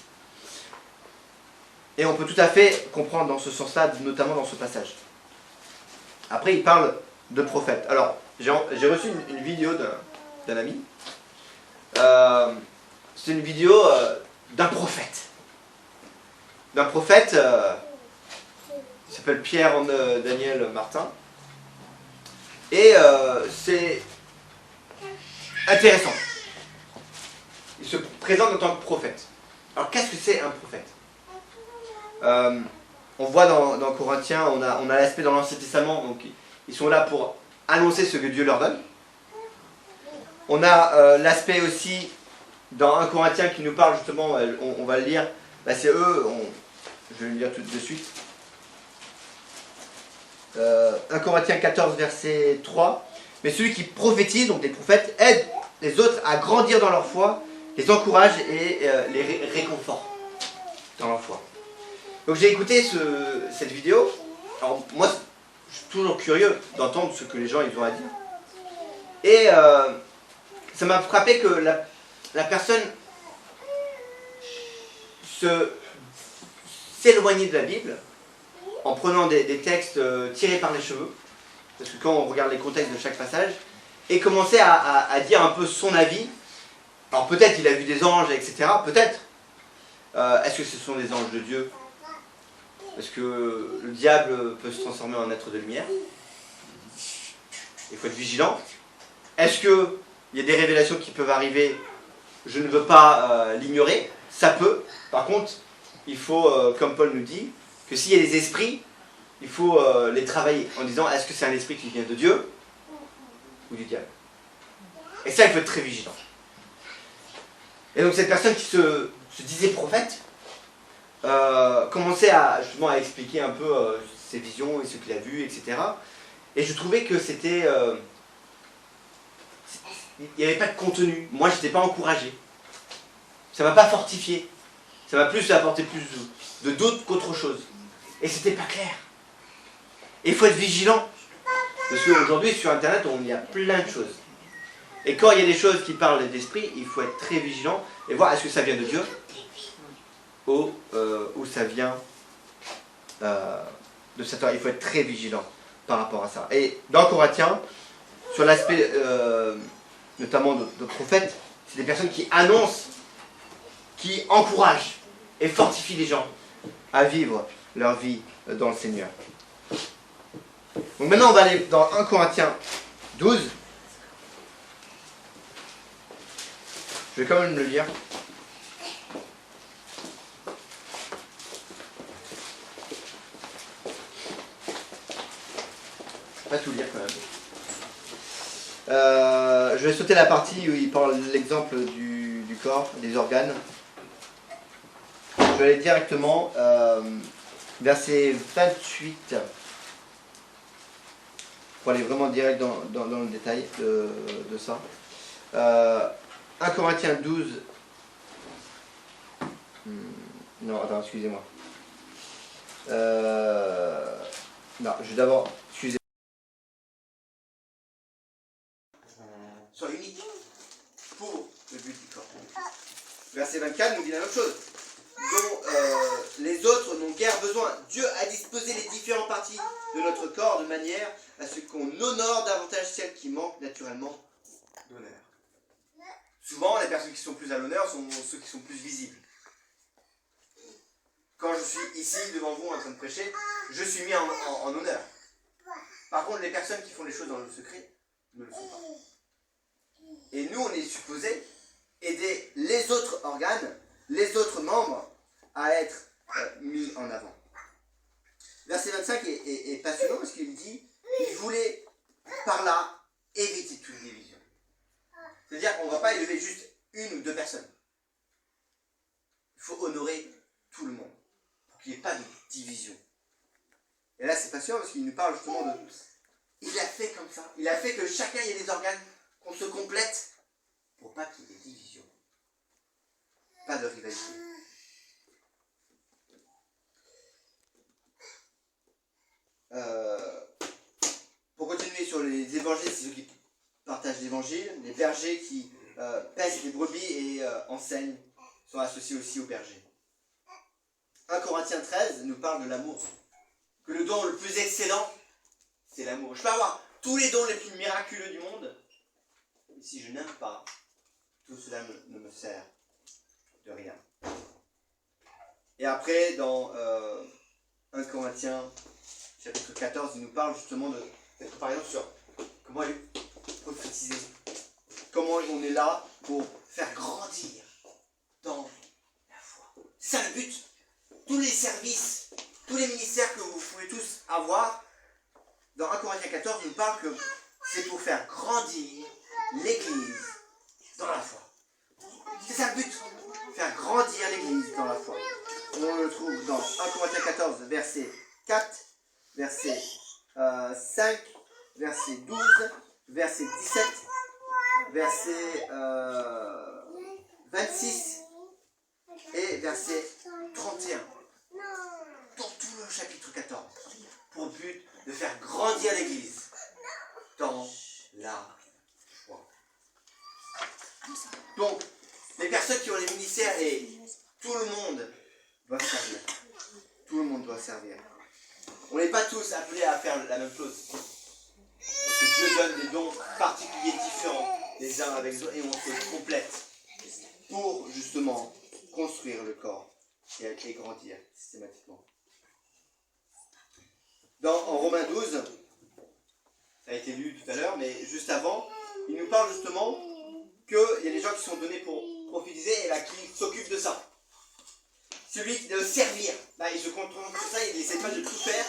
Et on peut tout à fait comprendre dans ce sens-là, notamment dans ce passage. Après, il parle de prophètes. Alors, j'ai reçu une vidéo d'un ami. C'est une vidéo d'un prophète. D'un prophète, il s'appelle Pierre Daniel Martin. Et c'est intéressant. Il se présente en tant que prophète. Alors, qu'est-ce que c'est un prophète ? On voit dans Corinthiens, on a l'aspect dans l'Ancien Testament, donc ils sont là pour annoncer ce que Dieu leur donne. On a l'aspect aussi dans 1 Corinthiens qui nous parle justement, on va le lire, c'est eux, je vais le lire tout de suite. 1 Corinthiens 14 verset 3, mais celui qui prophétise, donc les prophètes, aide les autres à grandir dans leur foi les encourage et les réconforte dans la foi. Donc j'ai écouté cette vidéo. Alors moi, je suis toujours curieux d'entendre ce que les gens ils ont à dire. Et ça m'a frappé que la personne s'éloignait de la Bible en prenant des textes tirés par les cheveux, parce que quand on regarde les contextes de chaque passage, et commençait à dire un peu son avis. Alors peut-être il a vu des anges, etc. Peut-être. Est-ce que ce sont des anges de Dieu? Est-ce que le diable peut se transformer en être de lumière? Il faut être vigilant. Est-ce qu'il y a des révélations qui peuvent arriver? Je ne veux pas l'ignorer. Ça peut. Par contre, il faut, comme Paul nous dit, que s'il y a des esprits, il faut les travailler en disant est-ce que c'est un esprit qui vient de Dieu ou du diable? Et ça, il faut être très vigilant. Et donc cette personne qui se disait prophète commençait justement à expliquer un peu ses visions et ce qu'il a vu, etc. Et je trouvais que c'était... il n'y avait pas de contenu. Moi, je n'étais pas encouragé. Ça ne m'a pas fortifié. Ça m'a plus apporté plus de doute qu'autre chose. Et c'était pas clair. Et il faut être vigilant. Parce qu'aujourd'hui, sur Internet, il y a plein de choses. Et quand il y a des choses qui parlent d'esprit, il faut être très vigilant et voir est-ce que ça vient de Dieu ou ça vient de Satan. Il faut être très vigilant par rapport à ça. Et dans Corinthiens, sur l'aspect notamment de prophètes, c'est des personnes qui annoncent, qui encouragent et fortifient les gens à vivre leur vie dans le Seigneur. Donc maintenant on va aller dans 1 Corinthiens 12. Je vais quand même le lire. Je vais pas tout lire quand même. Je vais sauter la partie où il parle de l'exemple du corps, des organes. Je vais aller directement verset 28. Pour aller vraiment direct dans le détail de ça. 1 Corinthiens 12. Non, attends, excusez-moi. Non, je vais d'abord... Excusez-moi. Soit unique pour le but du corps. Verset 24 nous dit la même chose. Dont les autres n'ont guère besoin. Dieu a disposé les différentes parties de notre corps de manière à ce qu'on honore davantage celles qui manquent naturellement d'honneur. Souvent, les personnes qui sont plus à l'honneur sont ceux qui sont plus visibles. Quand je suis ici devant vous en train de prêcher, je suis mis en honneur. Par contre, les personnes qui font les choses dans le secret ne le font pas. Et nous, on est supposé aider les autres organes, les autres membres à être mis en avant. Verset 25 est passionnant parce qu'il dit il voulait par là éviter toute division. C'est-à-dire qu'on ne va pas élever juste une ou deux personnes. Il faut honorer tout le monde pour qu'il n'y ait pas de division. Et là, c'est passionnant parce qu'il nous parle justement de... Il a fait comme ça. Il a fait que chacun ait des organes, qu'on se complète pour pas qu'il y ait des divisions. Pas de rivalité. Pour continuer sur les évangiles, c'est ceux qui partagent l'évangile. Les bergers qui pèsent les brebis et enseignent sont associés aussi aux bergers. 1 Corinthiens 13 nous parle de l'amour. Que le don le plus excellent, c'est l'amour. Je peux avoir tous les dons les plus miraculeux du monde, mais si je n'aime pas, tout cela ne me sert de rien. Et après, dans 1 Corinthiens chapitre 14, il nous parle justement d'être par exemple sur comment aller prophétiser. Comment on est là pour faire grandir dans la foi. C'est ça le but. Tous les services, tous les ministères que vous pouvez tous avoir, dans 1 Corinthiens 14, il nous parle que c'est pour faire grandir l'Église dans la foi. C'est ça le but. Faire grandir l'Église dans la foi. On le trouve dans 1 Corinthiens 14, verset 4, verset 5, verset 12, verset 17, verset 26 et verset 31. Dans tout le chapitre 14. Pour but de faire grandir l'Église dans la foi. Donc, les personnes qui ont les ministères et tout le monde doit servir. Tout le monde doit servir. On n'est pas tous appelés à faire la même chose. Parce que Dieu donne des dons particuliers différents les uns avec les autres et on se complète pour justement construire le corps et grandir systématiquement. En Romains 12, ça a été lu tout à l'heure, mais juste avant, il nous parle justement qu'il y a des gens qui sont donnés pour prophétiser et là, qui s'occupent de ça. Celui qui doit servir, il se concentre sur ça, il n'essaie pas de tout faire,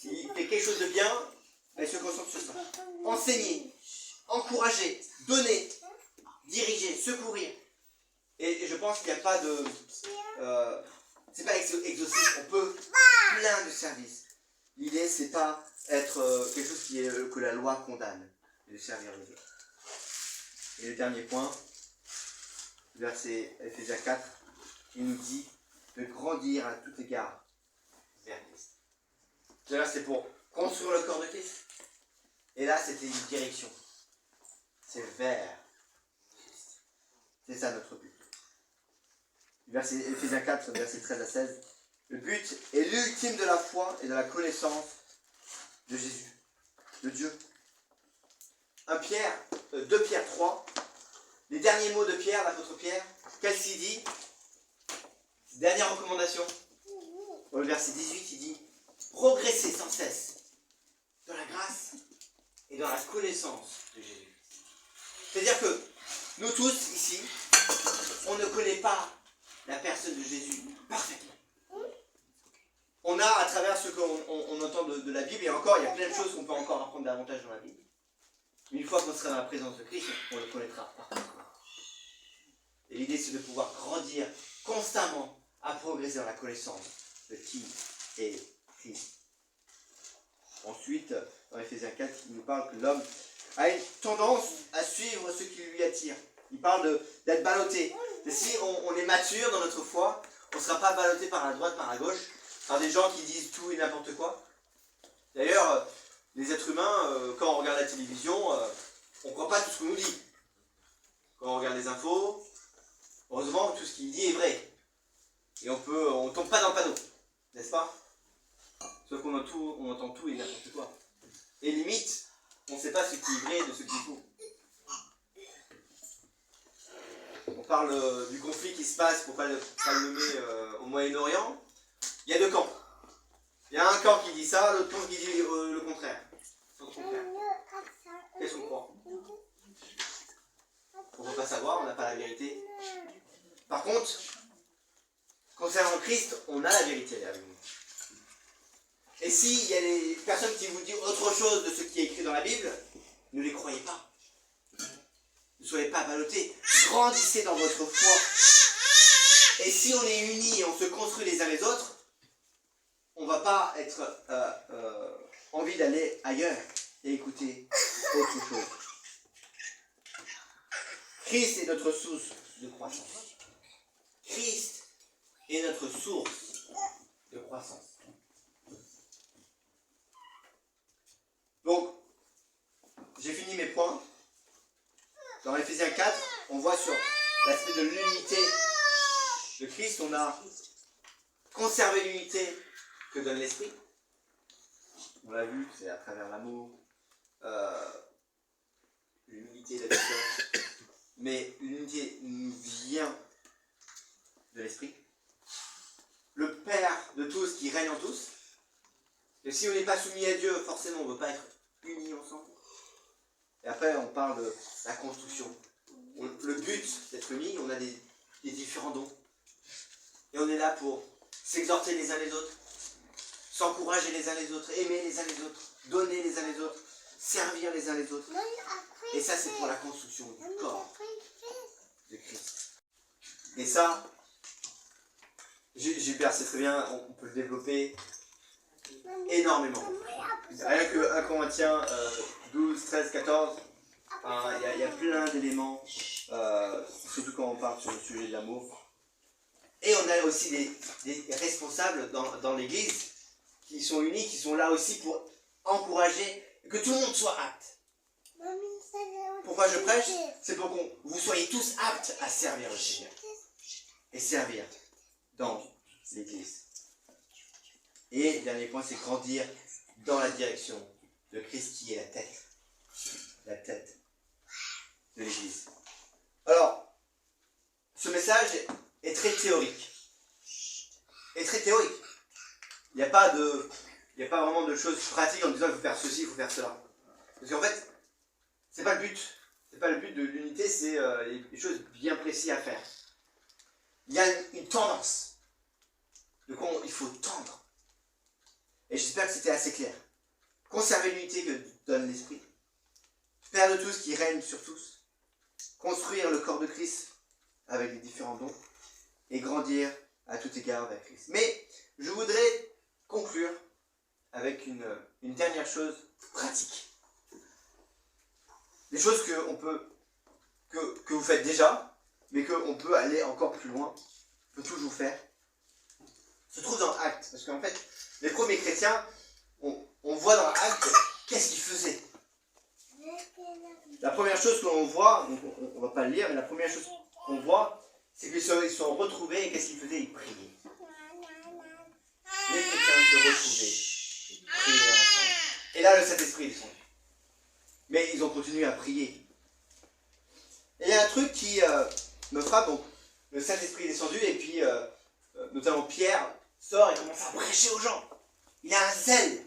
il fait quelque chose de bien, il se concentre sur ça. Enseigner, encourager, donner, diriger, secourir. Et je pense qu'il n'y a pas de... c'est pas exhaustif, on peut plein de services. L'idée, c'est pas être quelque chose que la loi condamne, mais de servir les autres. Et le dernier point, verset Ephésiens 4, il nous dit de grandir à tout égard vers Christ. Tout à l'heure, c'est pour construire le corps de Christ. Et là, c'était une direction. C'est vers Christ. C'est ça notre but. Verset Ephésiens 4, verset 13 à 16. Le but est l'ultime de la foi et de la connaissance de Jésus, de Dieu. 2 Pierre 3, les derniers mots de Pierre, l'apôtre Pierre, qu'est-ce qu'il dit? Dernière recommandation. Dans le verset 18, il dit « Progressez sans cesse dans la grâce et dans la connaissance de Jésus. » C'est-à-dire que nous tous, ici, on ne connaît pas la personne de Jésus parfaitement. On a, à travers ce qu'on entend de la Bible, et encore, il y a plein de choses qu'on peut encore apprendre davantage dans la Bible. Mais une fois qu'on sera dans la présence de Christ, on le connaîtra parfaitement. Et l'idée, c'est de pouvoir grandir constamment à progresser dans la connaissance de qui est Christ. Ensuite, dans Ephésiens 4, il nous parle que l'homme a une tendance à suivre ce qui lui attire. Il parle d'être ballotté. Et si on est mature dans notre foi, on ne sera pas ballotté par la droite, par la gauche, par des gens qui disent tout et n'importe quoi. D'ailleurs, les êtres humains, quand on regarde la télévision, on ne croit pas tout ce qu'on nous dit. Quand on regarde les infos, heureusement, tout ce qu'il dit est vrai. Et on ne tombe pas dans le panneau, n'est-ce pas? Sauf qu'on entend tout et n'importe quoi. Et limite, on ne sait pas ce qui est vrai de ce qui est faux. On parle du conflit qui se passe, pour ne pas le nommer, au Moyen-Orient. Il y a deux camps. Il y a un camp qui dit ça, l'autre camp qui dit le contraire. Qu'est-ce qu'on croit? On ne peut pas savoir, on n'a pas la vérité. Par contre, concernant Christ, on a la vérité avec nous. Et s'il y a des personnes qui vous disent autre chose de ce qui est écrit dans la Bible, ne les croyez pas. Ne soyez pas ballottés. Grandissez dans votre foi. Et si on est unis et on se construit les uns les autres, on ne va pas être envie d'aller ailleurs et écouter autre chose. Christ est notre source de croissance. Christ est notre source de croissance. Donc, j'ai fini mes points. Dans Ephésiens 4, on voit sur l'aspect de l'unité de Christ, on a conservé l'unité que donne l'Esprit. On l'a vu, c'est à travers l'amour, l'unité de la différence. Mais l'unité nous vient de l'Esprit. Le Père de tous qui règne en tous. Et si on n'est pas soumis à Dieu, forcément on ne veut pas être unis ensemble. Et après on parle de la construction. Le but d'être unis, on a des différents dons. Et on est là pour s'exhorter les uns les autres, s'encourager les uns les autres, aimer les uns les autres, donner les uns les autres, servir les uns les autres. Et ça, c'est pour la construction du corps de Christ. Et ça, Gilbert, c'est très bien, on peut le développer énormément. Rien que 1 Corinthiens 12, 13, 14, hein, il y a plein d'éléments, surtout quand on parle sur le sujet de l'amour. Et on a aussi des responsables dans l'Église qui sont unis, qui sont là aussi pour encourager que tout le monde soit apte. Pourquoi je prêche? C'est pour que vous soyez tous aptes à servir le Seigneur et servir dans l'Église. Et dernier point, c'est grandir dans la direction de Christ qui est la tête de l'Église. Alors, ce message est très théorique. Il n'y a pas vraiment de choses pratiques en disant il faut faire ceci, il faut faire cela. Parce qu'en fait, c'est pas le but. C'est pas le but de l'unité, c'est des choses bien précises à faire. Il y a une tendance. De quoi il faut tendre. Et j'espère que c'était assez clair. Conserver l'unité que donne l'Esprit. Père de tous qui règne sur tous. Construire le corps de Christ avec les différents dons. Et grandir à tout égard vers Christ. Mais je voudrais conclure avec une dernière chose pratique. Des choses que vous faites déjà, mais qu'on peut aller encore plus loin, on peut toujours faire, se trouve dans Actes. Parce qu'en fait, les premiers chrétiens, on voit dans Actes qu'est-ce qu'ils faisaient. La première chose que l'on voit, on ne va pas le lire, mais la première chose qu'on voit, c'est qu'ils se sont retrouvés et qu'est-ce qu'ils faisaient? Ils priaient. Les chrétiens se retrouvaient, ils priaient ensemble. Et là, le Saint-Esprit est descendu. Mais ils ont continué à prier. Et il y a un truc qui me frappe, donc le Saint-Esprit est descendu et puis notamment Pierre sort et commence à prêcher aux gens. Il a un zèle.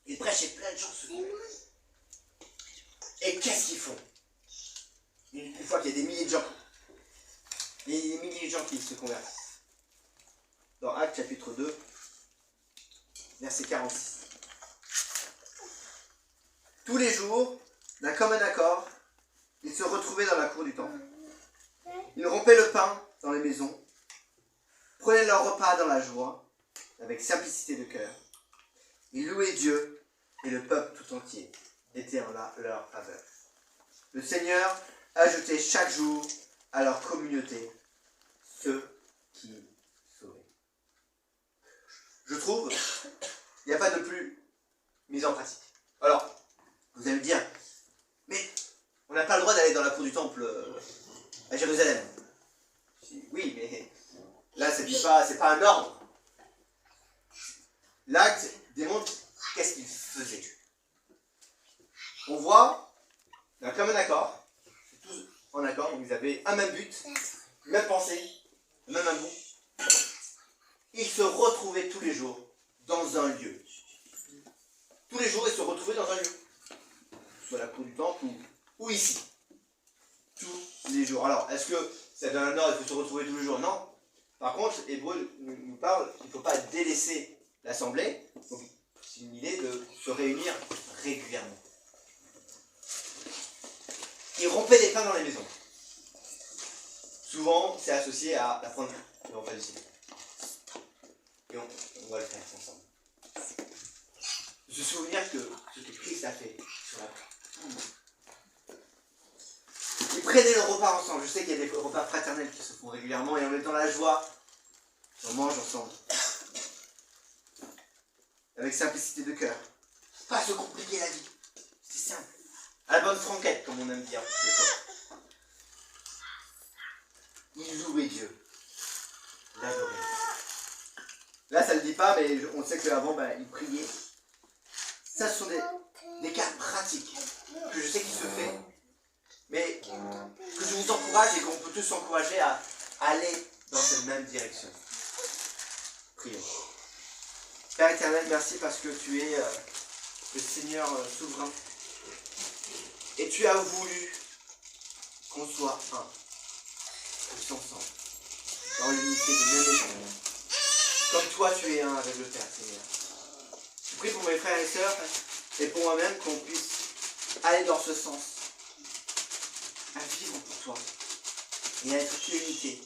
Il prêche et plein de gens se convertissent. Et qu'est-ce qu'ils font? Une fois qu'il y a des milliers de gens, il y a des milliers de gens qui se convertissent. Dans Actes chapitre 2, verset 46. Tous les jours, d'un commun accord, ils se retrouvaient dans la cour du temple. Ils rompaient le pain dans les maisons, prenaient leur repas dans la joie, avec simplicité de cœur. Ils louaient Dieu et le peuple tout entier était en leur faveur. Le Seigneur ajoutait chaque jour à leur communauté ceux qui sauvaient. Je trouve, il n'y a pas de plus mise en pratique. Alors, vous allez me dire, mais on n'a pas le droit d'aller dans la cour du temple à Jérusalem. Oui, mais là, c'est pas un ordre. L'acte démontre qu'est-ce qu'ils faisaient. On voit, d'un commun accord, c'est tous en accord, donc ils avaient un même but, même pensée, même amour. Ils se retrouvaient tous les jours dans un lieu. Tous les jours, ils se retrouvaient dans un lieu. Soit la cour du temple ou ici. Tous les jours. Alors, est-ce que ça donne un ordre, il faut se retrouver tous les jours? Non. Par contre, Hébreu nous parle qu'il ne faut pas délaisser l'assemblée. Donc, c'est une idée de se réunir régulièrement. Ils rompaient des pains dans les maisons. Souvent, c'est associé à prendre le repas du Seigneur. Et on va le faire ensemble. Se souvenir que ce que Christ a fait sur la croix. Ils prenaient le repas ensemble. Je sais qu'il y a des repas fraternels qui se font régulièrement et on est dans la joie. On mange ensemble. Avec simplicité de cœur. Pas se compliquer la vie. C'est simple. À la bonne franquette, comme on aime dire. Ils louaient Dieu. L'adoraient. Là, ça ne le dit pas, mais on sait qu'avant, ils priaient. Ça, ce sont des cas pratiques que je sais qu'il se fait, mais que je vous encourage et qu'on peut tous s'encourager à aller dans cette même direction. Prions. Père éternel, merci parce que tu es le Seigneur souverain. Et tu as voulu qu'on soit un, tous ensemble, dans l'unité de même. Comme toi, tu es un avec le Père, Seigneur. Je prie pour mes frères et sœurs et pour moi-même qu'on puisse aller dans ce sens, à vivre pour toi et à être unité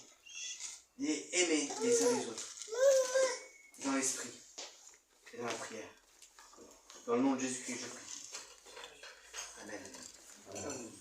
et aimer les uns les autres dans l'esprit et dans la prière. Dans le nom de Jésus-Christ, je prie. Amen.